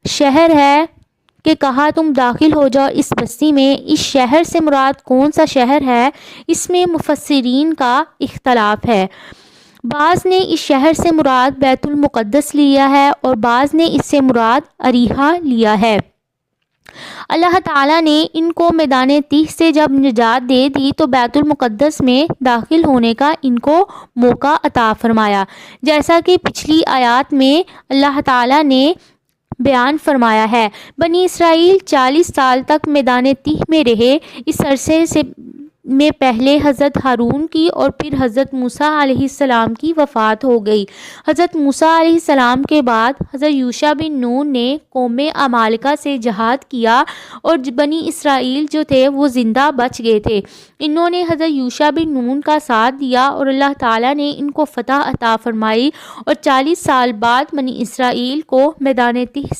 شہر ہے کہ کہا تم داخل ہو جاؤ اس بستی میں۔ اس شہر سے مراد کون سا شہر ہے، اس میں مفسرین کا اختلاف ہے۔ بعض نے اس شہر سے مراد بیت المقدس لیا ہے اور بعض نے اس سے مراد اریحہ لیا ہے۔ اللہ تعالیٰ نے ان کو میدان تیہ سے جب نجات دے دی تو بیت المقدس میں داخل ہونے کا ان کو موقع عطا فرمایا، جیسا کہ پچھلی آیات میں اللہ تعالیٰ نے بیان فرمایا ہے۔ بنی اسرائیل 40 سال تک میدان تیہ میں رہے۔ اس عرصے میں پہلے حضرت ہارون کی اور پھر حضرت موسیٰ علیہ السلام کی وفات ہو گئی۔ حضرت موسیٰ علیہ السلام کے بعد حضرت یوشع بن نون نے قوم عمالقہ سے جہاد کیا اور بنی اسرائیل جو تھے وہ زندہ بچ گئے تھے۔ انہوں نے حضرت یوشع بن نون کا ساتھ دیا اور اللہ تعالیٰ نے ان کو فتح عطا فرمائی اور 40 سال بعد بنی اسرائیل کو میدان تیہ